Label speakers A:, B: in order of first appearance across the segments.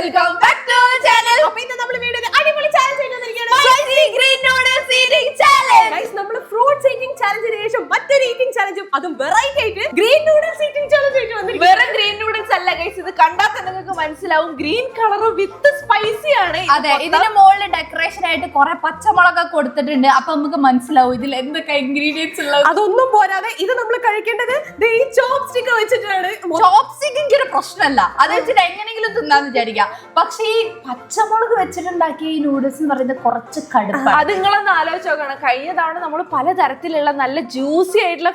A: Welcome back to channel. അപ്പോൾ ഇന്ന് നമ്മൾ വീഡിയോയിൽ അടിപൊളി ചാലഞ്ച് ചെയ്തുകൊണ്ടിരിക്കുകയാണ്. Spicy green noodles eating challenge. Guys, നമ്മൾ ഫ്രൂട്ട്സ് ഈറ്റിംഗ് ചാലഞ്ചിന് ശേഷം മറ്റൊരു ഈറ്റിംഗ് ചാലഞ്ചും അതും വെറൈറ്റി ആയിട്ട് ഗ്രീൻ നൂഡിൽസ് ഈറ്റിംഗ് ചാലഞ്ച് ആയിട്ട് വന്നിരിക്കുകയാണ്.
B: വെറും ഗ്രീൻ നൂഡിൽസ് അല്ല ഗയ്സ്, ഇത് കണ്ടാൽ തന്നെ നിങ്ങൾക്ക് മനസ്സിലാവും ഗ്രീൻ കളർ വിത്ത് സ്പൈസി ആണ്.
A: അതെ, ഇതിന് മുകളിൽ ഡെക്കറേഷൻ ആയിട്ട് കുറെ പച്ചമുളക് കൊടുത്തിട്ടുണ്ട്. അപ്പൊ നമുക്ക് മനസ്സിലാവും ഇതിൽ എന്തൊക്കെ ഇൻഗ്രീഡിയൻസ് ഉള്ളത്.
B: അതൊന്നും പോരാതെ ഇത് നമ്മൾ കഴിക്കേണ്ടത് ഈ ചോപ്സ്റ്റിക്ക് വെച്ചിട്ടാണ്.
A: ചോപ്സ്റ്റിക്ക് എനിക്കൊരു പ്രശ്നമല്ല, അത് വെച്ചിട്ട് എങ്ങനെയെങ്കിലും തിന്നാന്ന് വിചാരിക്കാം. പക്ഷെ ഈ പച്ചമുളക് വെച്ചിട്ടുണ്ടാക്കിയ ഈ നൂഡിൽസ് എന്ന് പറയുന്നത് കുറച്ച് കടുപ്പാണ്.
B: അത് നിങ്ങളൊന്ന് ആലോചിച്ച് നോക്കണം. കഴിഞ്ഞ തവണ നമ്മൾ പലതരത്തിലുള്ള നല്ല ജ്യൂസി ആയിട്ടുള്ള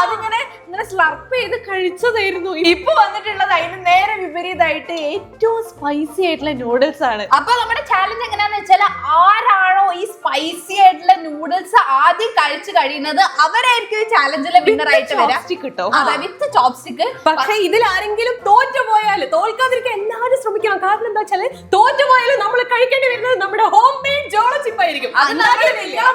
B: അതിങ്ങനെ സ്ലർപ്പ് ചെയ്ത് കഴിച്ചതായിരുന്നു. ഇപ്പൊ വന്നിട്ടുള്ളത് അതിന് നേരെ വിപരീതമായിട്ട് ഏറ്റവും സ്പൈസി ആയിട്ടുള്ള നൂഡിൽസ് ആണ്.
A: അപ്പൊ നമ്മുടെ ചാലഞ്ച് എങ്ങനെയാന്ന് വെച്ചാൽ ആരാണോ ഈ സ്പൈസി ആയിട്ടുള്ള നൂഡിൽസ് ആദ്യം കഴിച്ചു കഴിയുന്നത് അവരായിരിക്കും ഈ ചാലഞ്ചിലെ വിന്നർ ആയിട്ട് വരാം. അതെ, വിത്ത് ചോപ്സ്റ്റിക്ക്.
B: പക്ഷെ ഇതിൽ ആരെങ്കിലും തോറ്റുപോയാല്, തോൽക്കാതിരിക്കാൻ എല്ലാവരും ശ്രമിക്കണം. കാരണം എന്താ വെച്ചാല് തോറ്റുപോയാലും നമ്മൾ കഴിക്കേണ്ടി വരുന്നത് നമ്മുടെ ഹോം മെയ്ഡ് ജോളോ ചിപ്പ് ആയിരിക്കും.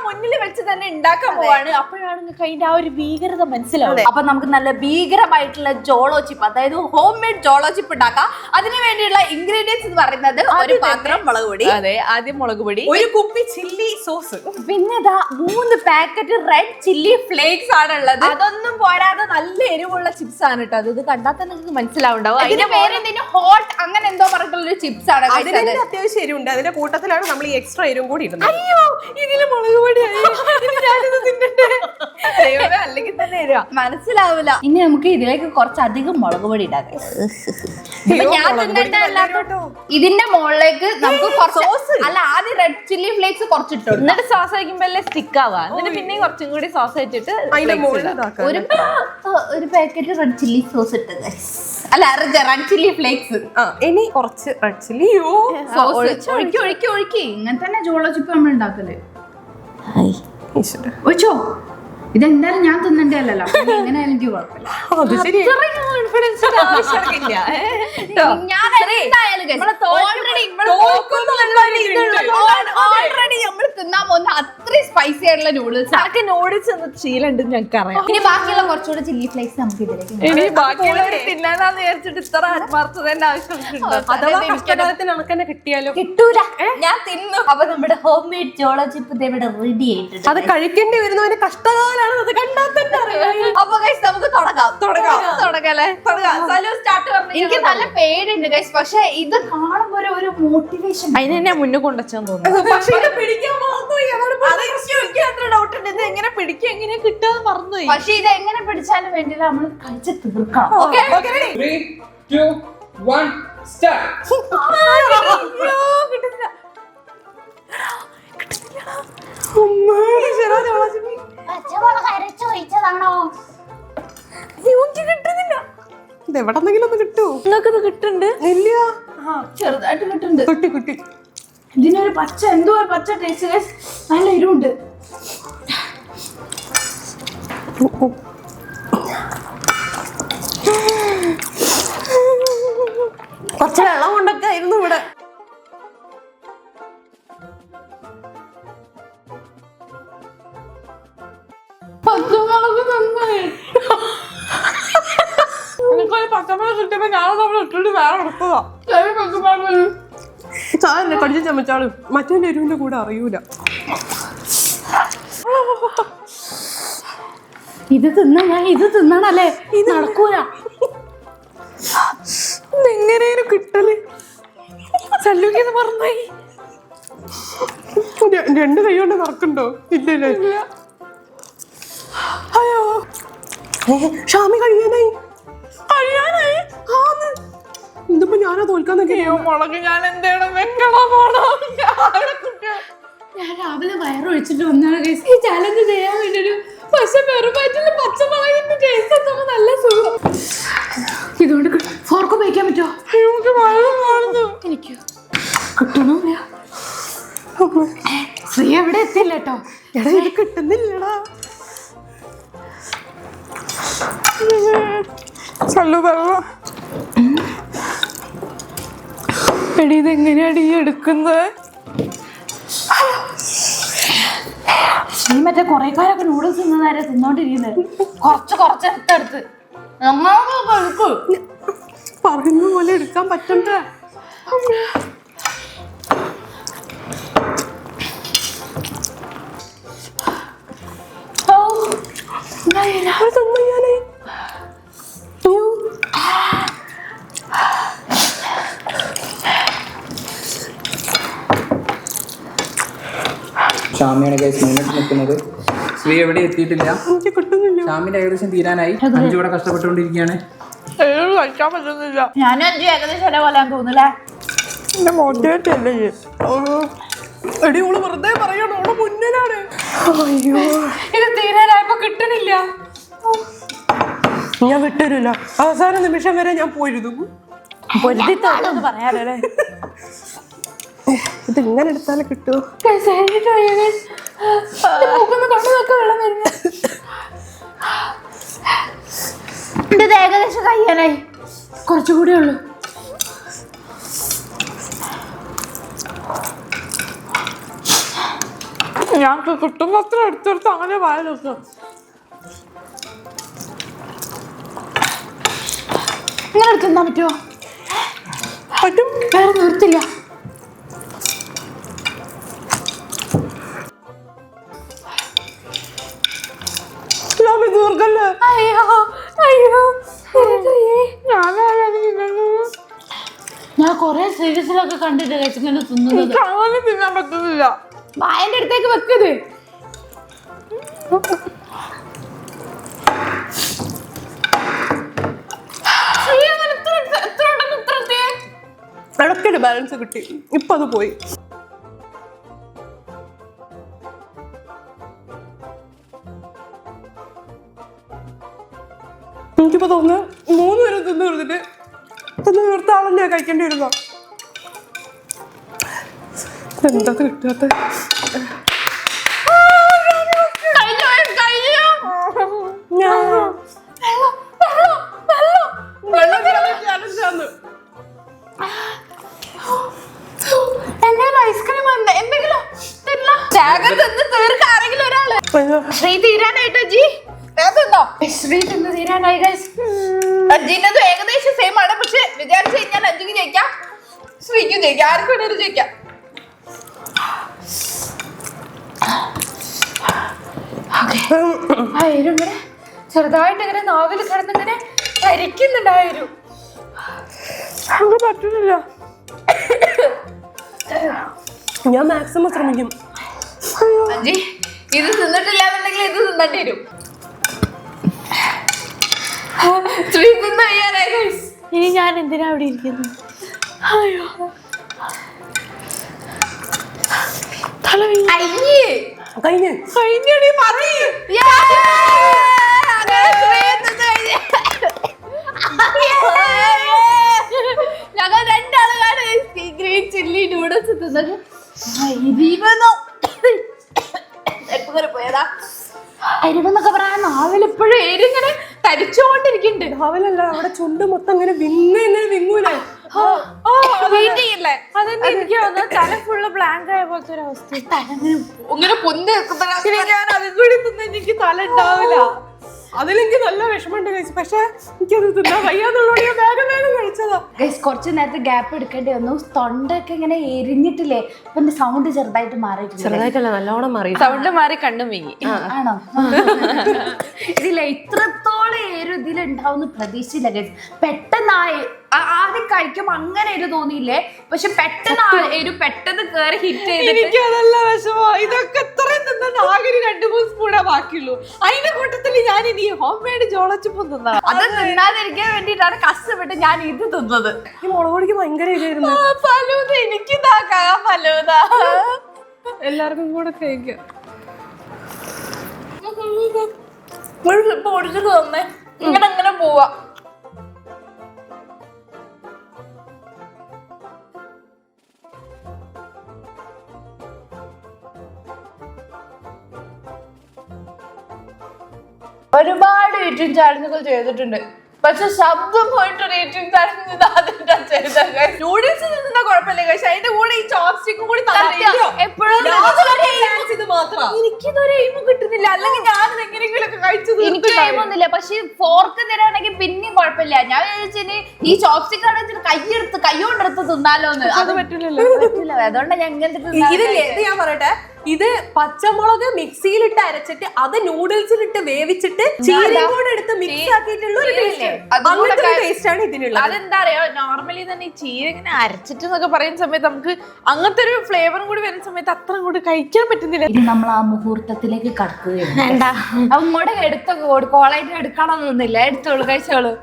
B: മുന്നിൽ വെച്ച് തന്നെ ഉണ്ടാക്കാൻ പോവാണ്. അപ്പോഴാണ് നിങ്ങൾക്ക് അതിന്റെ ആ ഒരു ഭീകരത മനസ്സിലാവുന്നത്.
A: അപ്പൊ നമുക്ക് നല്ല ഭീകരമായിട്ടുള്ള ജോളോ ചിപ്പ്, അതായത് ഹോം മെയ്ഡ് ജോളോ ചിപ്പ് ഉണ്ടാക്കാം. അതിന് വേണ്ടിയുള്ള ഇൻഗ്രീഡിയൻസ് എന്ന് പറയുന്നത് ഒരു പാത്രം മുളക് പൊടി.
B: അതെ, ആദ്യം മുളക് പൊടി, ഒരു കുപ്പി ചില്ലി സോസ്,
A: പിന്നെ 3 പാക്കറ്റ് റെഡ് ചില്ലി ഫ്ലേക്സ് ആണ് ഉള്ളത്.
B: അതൊന്നും പോരാതെ നല്ല എരിവുള്ള ചിപ്സ് ആണ് കേട്ടോ. അത് കണ്ടാൽ തന്നെ നിങ്ങൾക്ക് മനസ്സിലാവുണ്ടാവും.
A: അതിന്റെ പേര് ഹോട്ട് അങ്ങനെ എന്തോ പറഞ്ഞിട്ടുള്ള ഒരു ചിപ്സ് ആണ്.
B: അത്യാവശ്യം എരിവുണ്ട്. അതിന്റെ കൂട്ടത്തിലാണ് നമ്മൾ ഈ എക്സ്ട്രാ എരിവും കൂടി ഇടുന്നത്. അയ്യോ, ഇതില് മുളക് പൊടി അല്ലെങ്കിൽ തന്നെ എരിവാ
A: മനസ്സിലാവില്ല. ഇനി നമുക്ക് ഇതിലേക്ക് കുറച്ചധികം മുളക് പൊടി ഇടാം. ഞാൻ തിന്നിട്ട് അല്ലാട്ടോ, ഇതിന്റെ മുകളിലേക്ക് നമുക്ക് അല്ല ആദ്യം റെഡ് ചില്ലി ഫ്ലേക്സ് കുറച്ചിട്ടു,
B: എന്നിട്ട് സോസ് വയ്ക്കുമ്പോ സ്റ്റിക്ക് ആവാ. എന്നിട്ട് പിന്നെയും കുറച്ചും കൂടി സോസ് വെച്ചിട്ട്
A: ഒരു പാക്കറ്റ് റെഡ് ചില്ലി സോസ് ഇട്ടത്. അല്ല, റെഡ് ചില്ലി ഫ്ലേക്സ്.
B: ഇനി കുറച്ച് റെഡ് ചില്ലി
A: സോസ് ഒഴുക്കി. ഇങ്ങനെ തന്നെ ജോളോ ചിപ്പ് നമ്മൾ ഉണ്ടാക്കല്. ഒഴിച്ചോ, ഇതെന്തായാലും ഞാൻ തിന്നണ്ടല്ലോ, എങ്ങനെ എനിക്ക് കുഴപ്പമില്ല. ഓൾറെഡി നമ്മൾ തിന്നാൻ പോകുന്ന അത്രയും സ്പൈസി ആയിട്ടുള്ള നൂഡിൽസ്.
B: ആർക്ക് നൂഡിൽസ് ശീലമുണ്ട് ഞങ്ങൾക്ക് അറിയാം.
A: ഇനി ബാക്കിയുള്ള കുറച്ചുകൂടെ ചില്ലി ഫ്ലേക്സ് നമുക്ക് ഇതിലേക്ക്
B: തിന്നാനാന്ന് വിചാരിച്ചിട്ട് ഇത്ര ആത്മാർത്ഥതന്റെ ആവശ്യം കിട്ടിയാലോ?
A: കിട്ടൂല, ഞാൻ തിന്നു. അപ്പൊ നമ്മുടെ ഹോം മെയ്ഡ് ജോളോ ചിപ്പ് ഇവിടെ റെഡി ആയിട്ടുണ്ട്.
B: അത് കഴിക്കേണ്ടി വരുന്നതിന് കഷ്ടകാലാണ്. അത് കണ്ടാൽ തന്നെ അറിയാം.
A: അപ്പൊ ഗൈസ് നമുക്ക് തുടങ്ങാല്ലേ. എനിക്ക് നല്ല പേടിയുണ്ട് ഗൈസ്, പക്ഷെ ഇത് കാണുമ്പോ ഒരു മോട്ടിവേഷൻ.
B: അതിന് തന്നെ മുന്നേ കൊണ്ടുവച്ചെന്ന് തോന്നുന്നു. പക്ഷെ ഇത് പിടിക്കാൻ മറന്നുപോയി. അത്ര ഡൗട്ട് ഉണ്ട്. ഇത് എങ്ങനെ പിടിക്കുക, എങ്ങനെ കിട്ടാന്ന് മറന്നുപോയി.
A: പക്ഷെ ഇത് എങ്ങനെ പിടിച്ചാലും വേണ്ടില്ല, നമ്മൾ കഴിച്ച് തീർക്കണം. Okay,
C: 3, 2, 1 start.
B: കിട്ടുന്നില്ല. ഇത് എവിടെന്നെങ്കിലും ഒന്ന് കിട്ടൂ. നിങ്ങൾക്കിത് കിട്ടുന്നുണ്ട്? ഇല്ല,
A: ചെറുതായിട്ട് കിട്ടുന്നുണ്ട്.
B: കുട്ടി
A: ഇതിനൊരു പച്ച, എന്തോ ഒരു പച്ച ടേസ്റ്റ്, നല്ല എരിവുണ്ട്.
B: കുറച്ച് വെള്ളം കൊണ്ടൊക്കെ ആയിരുന്നു ഇവിടെ.
A: പച്ചമുളക് നന്നായി.
B: പച്ചമുളക് കിട്ടിയപ്പോ ഞാൻ നമ്മൾ ഇട്ടിട്ട് വേറെ എടുത്തതാ. ചായ കടിച്ച് ചമച്ചാളും മറ്റേ എരിവിന്റെ കൂടെ അറിയൂല.
A: ഇത് തിന്നണല്ലേ, ഇത് നടക്കൂല.
B: എങ്ങനെയാണ് കിട്ടല്? ചല്ലുക്കിന്ന് പറഞ്ഞായി. 2 കൈ കൊണ്ട് നടക്കണ്ടോ? ഇല്ലല്ലേ. അയ്യോ, ഷാമി കഴിയാനായി. ഇതിപ്പോ ഞാനാ തോൽക്കാൻ മുളക്. ഞാൻ എന്താണ്
A: ഞാൻ രാവിലെ വയറൊഴിച്ചിട്ട് വന്നാണ് ഈ ചാലഞ്ച് ചെയ്യാൻ വേണ്ടി. പക്ഷെ വെറുമായിട്ടുള്ള പച്ചമുളകിന്റെ ടേസ്റ്റ് എത്തുമ്പോ നല്ല സുഖം. ഇതുകൊണ്ട് ഫോർക്ക് ഉപയോഗിക്കാൻ പറ്റുമോ? എനിക്ക് കിട്ടണില്ല. ശ്രീ എവിടെ എത്തില്ല കേട്ടോ.
B: എടാ, ഇത് കിട്ടുന്നില്ലടാ. എടി, ഇതെങ്ങനെയാടി എടുക്കുന്നത്?
A: നീ മറ്റേ കൊറേ കാലൊക്കെ നൂഡിൽസ് തിന്നതാരെ തിന്നോണ്ടിരിക്കുന്നത്. കുറച്ച് എടുത്തെടുത്ത്
B: പറയുന്ന പോലെ എടുക്കാൻ പറ്റണ്ടേ?
C: ഷാമിയാണ് ഗൈസ് മുന്നിട്ട് നിൽക്കുന്നത്. ശ്രീ എവിടെ എത്തിയിട്ടില്ല. ഷാമിന്റെ ഏകദേശം തീരാനായി. അഞ്ചു കൂടെ കഷ്ടപ്പെട്ടുകൊണ്ടിരിക്കുകയാണ്.
B: കഴിക്കാൻ പറ്റുന്നില്ല.
A: ഞാനും അഞ്ചു ഏകദേശം ഒരേപോലെ തോന്നുന്നില്ലേ?
B: എന്റെ മോട്ടിവേറ്റ് അല്ലേ എടി ഓള് വെറുതെ പറയണോ, ഓള് മുന്നിലാണ്. അയ്യോ
A: ഇത് തീരാനായപ്പോ കിട്ടണില്ല.
B: ഞാൻ വിട്ടരില്ല. അവസാന നിമിഷം വരെ ഞാൻ പോയിരുന്നു. പൊരുത്തിത്താണെന്ന് പറയാനല്ലേ. ഇത് ഇങ്ങനെ എടുത്താലേ കിട്ടുമോ?
A: ഇത് ഏകദേശം കഴിയാനായി, കുറച്ചുകൂടെ ഉള്ളു.
B: ഞാൻ കിട്ടുമ്പോ അത്ര എടുത്തെടുത്ത് അങ്ങനെ വായലൊക്കെ
A: ഇങ്ങനെ എടുത്തെന്നാ പറ്റുമോ?
B: പറ്റും.
A: വേറെ നിർത്തില്ല. അയ്യോ അയ്യോ, ഞാൻ കൊറേ സീരീസിലൊക്കെ കണ്ടിട്ട് ഇങ്ങനെ തിന്നുന്നത്.
B: തിന്നാൻ പറ്റുന്നില്ല.
A: വായന്റെ അടുത്തേക്ക് വെക്കത്.
B: ഇടയ്ക്കൊരു ബാലൻസ് കിട്ടി, ഇപ്പൊ അത് പോയി. എനിക്കിപ്പോ തോന്നുന്നു 3 പേരും തിന്നു തീർത്തിട്ട് തീർത്ത ആളല്ലേ കഴിക്കേണ്ടി വരുന്നോ? എന്താ കിട്ടാത്ത?
A: ഐസ്ക്രീം എന്തെങ്കിലും ആരെങ്കിലും ഒരാള്. ശ്രീ തീരാനായിട്ടോ ജി? ശ്രീ തിന്ന് തീരാനായി.
B: അഞ്ജിനത് ഏകദേശം സെയിം ആണ്. പക്ഷെ വിചാരിച്ചു കഴിഞ്ഞാൽ അഞ്ജിക്ക് ജയിക്കാം, ശ്രീക്കും ജയിക്കാം, ആർക്കും വേണേലും ജയിക്കാം.
A: ഇങ്ങനെ ചെറുതായിട്ട് ഇങ്ങനെ നാവിൽ കിടന്നിങ്ങനെ കരിക്കുന്നുണ്ടായിരുന്നു.
B: അങ്ങനെ പറ്റുന്നില്ല. ഞാൻ മാക്സിമം ശ്രമിക്കും. അഞ്ജി ഇത് തിന്നിട്ടില്ലാന്നുണ്ടെങ്കിൽ ഇത് തിന്നേണ്ടി വരും.
A: ഇനി ഞാൻ എന്തിനാ അവിടെ ഇരിക്കുന്നു? അയ്യോ
B: കഴിഞ്ഞടി മതി.
A: ഞങ്ങൾ രണ്ടാളുകാണ് ഗ്രീൻ ചില്ലി നൂഡിൽസ് തിന്നത്.
B: പോയതാ
A: അരിവെന്നൊക്കെ പറയാൻ നാവിലെപ്പോഴും എരിങ്ങനെ തരിച്ചോണ്ടിരിക്കുന്നുണ്ട്.
B: നാവിലല്ല, അവിടെ ചുണ്ട് മൊത്തം ഇങ്ങനെ വിങ്ങൂലേ.
A: അതെന്നെ എനിക്ക് തോന്നുന്നു തല ഫുള്ള് ബ്ലാങ്ക് ആയ പോലത്തെ ഒരു അവസ്ഥ.
B: ഇങ്ങനെ പൊന്തി ഞാൻ അതും കൂടി തിന്ന എനിക്ക് തല ഉണ്ടാവില്ല. അതിലെനിക്ക് നല്ല വിഷമമുണ്ട് കഴിച്ചു. പക്ഷെ എനിക്കത് തിന്നാൻ വയ്യാന്നുള്ളൂ ഞാൻ വേഗം വേഗം കഴിച്ചതാ.
A: കുറച്ച് നേരത്തെ ഗ്യാപ്പ് എടുക്കേണ്ടി വന്നു. തൊണ്ടൊക്കെ ഇങ്ങനെ എരിഞ്ഞിട്ടില്ലേ, അപ്പൊ എന്റെ സൗണ്ട് ചെറുതായിട്ട് മാറിയിട്ടുണ്ട്.
B: ചെറുതായിട്ടല്ല, നല്ലോണം മാറി.
D: സൗണ്ട് മാറി കണ്ണും വീങ്ങി.
A: ആണോ? ഇതില്ല ഇത്രത്തോളം എരു ഇതിലുണ്ടാവുന്ന പ്രതീക്ഷയില്ല ഗൈസ്. പെട്ടെന്ന് ആദ്യം കഴിക്കുമ്പോ അങ്ങനെ എരു തോന്നിയില്ലേ, പക്ഷെ പെട്ടെന്ന് എരു പെട്ടെന്ന് കേറി ഹിറ്റ് ചെയ്തിട്ട്
B: എനിക്ക് അതല്ല വിഷമോ. ഇതൊക്കെ എത്രയും തിന്നത് ആകെ 2-3 സ്പൂണേ ബാക്കിയുള്ളൂ. അതിന്റെ കൂട്ടത്തിൽ ഞാൻ ഇനി ഹോം മെയ്ഡ് ജോളച്ചിപ്പം തിന്നാണ്.
A: അത് തിന്നാതിരിക്കാൻ വേണ്ടിയിട്ടാണ് കഷ്ടപ്പെട്ട് ഞാൻ ഇത് തിന്നത്.
B: ഈ മുളക് പൊടിക്ക് ഭയങ്കര ഇതായിരുന്നു.
A: ഫലൂദ എനിക്ക് ഫലൂദ
B: എല്ലാവർക്കും കൂടെ കഴിക്കാം.
A: പൊടിച്ചിട്ട് തന്നെ ഇങ്ങനെ പോവാ. ഒരുപാട് ഈറ്റിംഗ് ചാലഞ്ചുകൾ ചെയ്തിട്ടുണ്ട്, പക്ഷെ ശബ്ദം പോയിട്ടൊരു ഈറ്റിംഗ് ചാലഞ്ച്
B: നൂഡിൽസ് തിന്നുന്ന കുഴപ്പമില്ല, പക്ഷെ അതിന്റെ കൂടെ ഈ ചോപ്സ്റ്റിക്കും കൂടി
A: എപ്പോഴും
B: എനിക്കിതൊരു എയിമും കിട്ടുന്നില്ല. അല്ലെങ്കിൽ ഞാൻ എങ്ങനെയെങ്കിലും ഒക്കെ കഴിച്ചത്.
A: എനിക്ക് ടൈമൊന്നുമില്ല, പക്ഷെ ഫോർക്ക് തരാണെങ്കിൽ പിന്നെയും കുഴപ്പമില്ല. ഞാൻ വിചാരിച്ചിന് ഈ ചോപ്സ്റ്റിക് ആണെങ്കിൽ കൈകൊണ്ടെടുത്ത് തിന്നാലോന്ന്. അത് പറ്റില്ലല്ലോ. അതുകൊണ്ടാണ് ഞാൻ
B: ഇതില്ലേ ഞാൻ പറയട്ടെ, ഇത് പച്ചമുളക് മിക്സിയിലിട്ട് അരച്ചിട്ട് അത് നൂഡിൽസിലിട്ട് വേവിച്ചിട്ട് ചീരയും കൂടെ എടുത്ത് മിക്സ് ആക്കിയിട്ടുള്ള ഒരു ടേസ്റ്റ് ആണ് ഇതിനുള്ളത്.
D: അതെന്താ അറിയോ, നോർമലി തന്നെ ഈ ചീര ഇങ്ങനെ അരച്ചിട്ട് എന്നൊക്കെ പറയുന്ന സമയത്ത് നമുക്ക് അങ്ങനത്തെ ഒരു ഫ്ലേവറും കൂടി വരുന്ന സമയത്ത് അത്ര കൂടി കഴിക്കാൻ പറ്റുന്നില്ല.
A: ഇനി നമ്മൾ ആ മുഹൂർത്തത്തിലേക്ക് കടക്കുകയാണ്. അങ്ങോട്ട് കോളായിട്ട് എടുക്കണമെന്നൊന്നുമില്ല, എടുത്തോളൂ, കഴിച്ചോളൂ.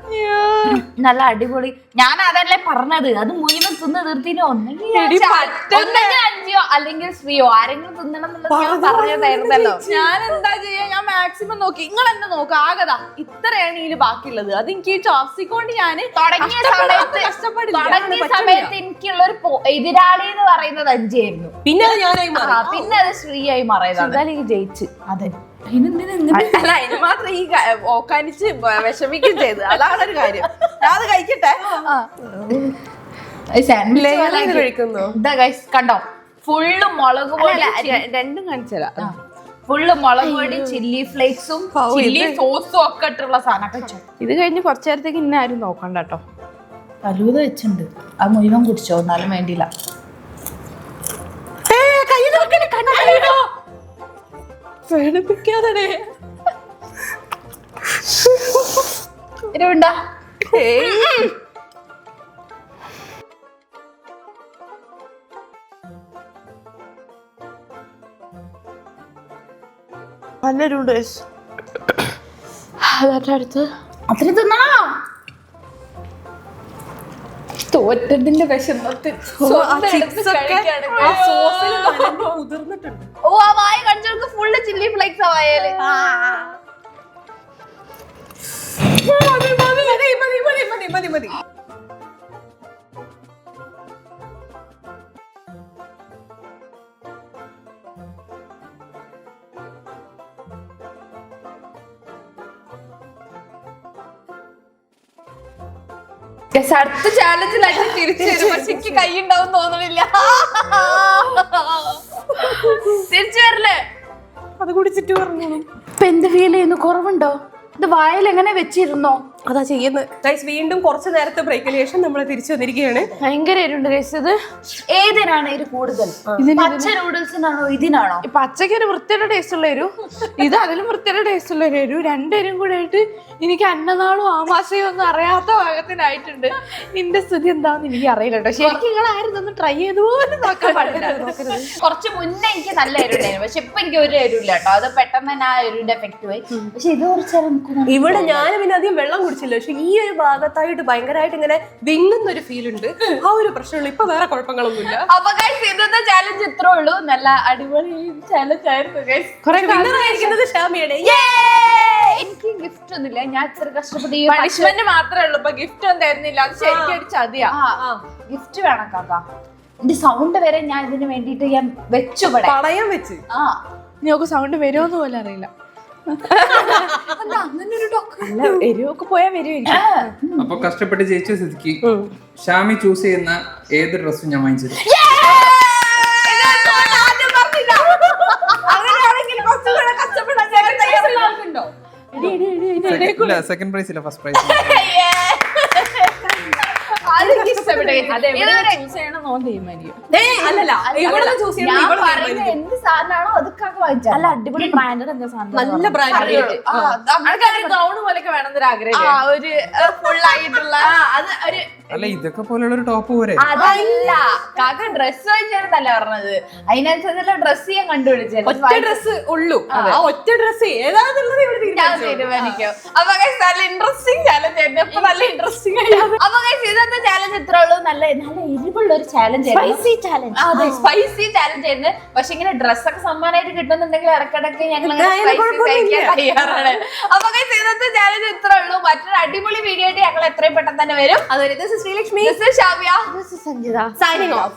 A: നല്ല അടിപൊളി. ഞാൻ അതല്ലേ പറഞ്ഞത്, അത് മുഴുവൻ തിന്ന് തീർത്തിന് ഒന്നെങ്കിൽ 5 അല്ലെങ്കിൽ ശ്രീയോ ആരെങ്കിലും തിന്നണം എന്നുള്ളത് പറഞ്ഞതായിരുന്നല്ലോ.
D: ഞാൻ എന്താ ചെയ്യാ, ഞാൻ മാക്സിമം നോക്കി. നിങ്ങൾ എന്നെ നോക്കുക, ആകതാ ഇത്രയാണ് ഇതിൽ ബാക്കിയുള്ളത്. അത് എനിക്ക് ഈ ചോപ്സ്റ്റിക് കൊണ്ട് ഞാൻ
A: തുടങ്ങിയ സമയത്ത് എനിക്കുള്ള ഒരു എതിരാളി എന്ന് പറയുന്നത് അഞ്ചായിരുന്നു.
B: പിന്നെ അത് ഞാനായി മാറി.
A: പിന്നെ അത് ശ്രീയായി മാറിയതാണ്.
D: എനിക്ക് ജയിച്ച്.
A: അതെ,
D: അല്ല അതിന് മാത്രം ഈ ഓക്കാനിച്ച് വിഷമിക്കുകയും ചെയ്ത്. അതാണ് ഒരു കാര്യം. ഞാൻ അത് കഴിക്കട്ടെ.
A: കണ്ടോ, ഫുള്ള് മുളക് പൊടി,
D: രണ്ടും കാണിച്ചല്ല.
A: ഫുള്ള് മുളക് പൊടി, ചില്ലി ഫ്ലേക്സും ചില്ലി സോസും ഒക്കെ ഇട്ടുള്ള സാധനം.
D: ഇത് കഴിഞ്ഞ് കുറച്ചു നേരത്തേക്ക് ഇന്നെ ആരും നോക്കണ്ട കേട്ടോ.
A: ഫലൂദ വെച്ചിട്ടുണ്ട്, അത് മുഴുവൻ കുടിച്ചോ, എന്നാലും വേണ്ടിയില്ല.
D: പേടിപ്പിക്കാതെ
A: ഇരുണ്ടാ.
D: നല്ലൊരു അടുത്ത്
A: അത്ര തിന്നണോ?
D: തോറ്റതിന്റെ വിഷമത്തിൽ
B: കുതിർന്നിട്ടുണ്ട്.
A: ഓ, ആ വായ കടിച്ചവർക്ക് ഫുള്ള് ചില്ലി ഫ്ലേക്സ് ആ വായല്.
B: മതി.
A: അടുത്ത ചാലഞ്ചിൽ അച്ഛൻ തിരിച്ചു വരും, പക്ഷെ എനിക്ക് കൈ ഉണ്ടാവും തോന്നണില്ല. തിരിച്ചു വരില്ലേ?
B: അത് കുടിച്ചിട്ട് പറഞ്ഞു.
A: ഇപ്പൊ എന്ത് ഫീൽ ചെയ്യുന്നു? കുറവുണ്ടോ? ഇത് വായിൽ എങ്ങനെ വെച്ചിരുന്നോ?
B: അതാ ചെയ്യുന്നത്. ഗൈസ്, വീണ്ടും കുറച്ച് നേരത്തെ ബ്രേക്കിന് ശേഷം നമ്മൾ തിരിച്ചു വന്നിരിക്കുകയാണ്.
D: ഭയങ്കര എരുണ്ട് ഗൈസ്. ഇത്
A: ഏതിനാണ് ഇത് കൂടുതൽ? പച്ച നൂഡിൽസിനാണോ ഇതിനാണോ?
D: പച്ചയ്ക്ക് ഒരു വൃത്തിയുടെ ടേസ്റ്റ് ഉള്ള എരു, ഇത് അതിലും വൃത്തിയുടെ ടേസ്റ്റ് ഉള്ള ഒരു എരു. രണ്ടുപേരും കൂടെ ആയിട്ട് എനിക്ക് അന്നനാളും ആമാശയും ഒന്നും അറിയാത്ത ഭാഗത്തിനായിട്ടുണ്ട്. നിന്റെ സ്ഥിതി എന്താണെന്ന് എനിക്ക് അറിയില്ല കേട്ടോ. ശരിക്കും നിങ്ങൾ ആരും ഒന്ന് ട്രൈ ചെയ്ത് പോലും നോക്കാൻ പാടില്ല.
A: കുറച്ച് മുന്നേ എനിക്ക് നല്ല എരുണ്ടായിരുന്നു, പക്ഷെ ഇപ്പൊ എനിക്ക് ഒരു എരുല്ല കേട്ടോ. അത് പെട്ടെന്ന് തന്നെ ആ എരുവിന്റെ എഫക്ട് പോയി. പക്ഷെ ഇത് കുറച്ചാലും
B: ഇവിടെ ഞാൻ പിന്നെ അധികം വെള്ളം കുടിച്ചില്ല, പക്ഷെ ഈ ഒരു ഭാഗത്തായിട്ട് ഭയങ്കരമായിട്ട് ഇങ്ങനെ വിങ്ങുന്ന ഒരു ഫീൽ ഉണ്ട്. ആ ഒരു പ്രശ്നമുള്ളൂ. ഇപ്പൊ വേറെ കുഴപ്പങ്ങളൊന്നുമില്ല.
A: അപ്പൊ ഗൈസ്, ഇന്നത്തെ ചാലഞ്ച് ഇത്രേ ഉള്ളൂ. നല്ല അടിപൊളി ചാലഞ്ച് ആയിരുന്നു ഗൈസ്.
B: വിന്നറായിരിക്കുന്നത് ഷാമിയാണ്.
A: എനിക്ക് ഗിഫ്റ്റ് ഒന്നുമില്ല, ഞാൻ ഇത്ര കഷ്ടപ്പെട്ട്
D: പണിഷ്മെന്റ് മാത്രമേ ഉള്ളൂ. ഇപ്പൊ ഗിഫ്റ്റ് ഒന്നും തരുന്നില്ല. അത് ശരിക്കും ഒരു ചതിയാ.
A: ഗിഫ്റ്റ് വേണം കാക്ക. എന്റെ സൗണ്ട് വരെ ഞാൻ ഇതിന് വേണ്ടിട്ട് ഞാൻ വെച്ചു
B: പടയം വെച്ച്.
D: നിങ്ങൾക്ക് സൗണ്ട് വരുമോന്ന് പോലും അറിയില്ല.
A: അങ്ങനൊരു
D: എരിവൊക്കെ പോയാൽ വരുമായിരിക്കും.
C: അപ്പൊ കഷ്ടപ്പെട്ട് ജയിച്ച സ്ഥിതിക്ക് ഷാമി ചൂസ് ചെയ്യുന്ന ഏത് ഡ്രസ്സും ഞാൻ വാങ്ങിച്ചത്. സെക്കൻഡ് പ്രൈസ് ഇല്ല, ഫസ്റ്റ് പ്രൈസ്.
A: എന്ത് സാധനമാണോ അതൊക്കെ വാങ്ങിച്ചാൽ
D: അല്ല, അടിപൊളി ബ്രാൻഡ് എന്താ സാധനം,
B: നല്ല ബ്രാൻഡ്.
D: ഗൗണ് പോലൊക്കെ വേണമെന്നൊരു ആഗ്രഹം. ഒരു ഫുൾ ആയിട്ടുള്ള അത് ഒരു
C: അല്ല, ഇതൊക്കെ പോലുള്ള ഒരു ടോപ്പ് പോരെ.
A: അതല്ല കാക്ക, ഡ്രസ് വാങ്ങിച്ചായിരുന്നല്ല പറഞ്ഞത്. അതിനനുസരിച്ചുള്ള ഡ്രസ് ഞാൻ കണ്ടുപിടിച്ചത്.
B: ഒറ്റ ഡ്രസ് ഉള്ളൂ. ആ ഒറ്റ ഡ്രസ് ഏതാണെന്നുള്ളത് ഇവിടെ
A: തീരുമാനിക്കും. അപ്പൊ നല്ല ഇൻട്രസ്റ്റിംഗ് ചാലഞ്ച് ആയിരുന്നു. അപ്പൊ നല്ല ഇൻട്രസ്റ്റിംഗ് ആയിരുന്നു. അപ്പൊ ഇന്നത്തെ ചാലഞ്ച് ഇത്രേ ഉള്ളൂ. നല്ല എരിവുള്ള ഒരു ചാലഞ്ച് ആയിരുന്നു. അതെ, സ്പൈസി ചാലഞ്ച് ആയിരുന്നു. പക്ഷെ ഇങ്ങനെ ഡ്രസ്സൊക്കെ സമ്മാനമായിട്ട് കിട്ടുന്നുണ്ടെങ്കിൽ ഇടക്കിടക്ക് ഞങ്ങൾ തയ്യാറാണ്. അപ്പൊ ഇന്നത്തെ ചാലഞ്ച് ഇത്രേ ഉള്ളൂ. മറ്റൊരു അടിപൊളി വീഡിയോ ആയിട്ട് ഞങ്ങൾ എത്രയും പെട്ടെന്ന് തന്നെ വരും.
B: അതൊരു ശ്രീലക്ഷ്മി,
A: ഷാമിയ,
B: signing off.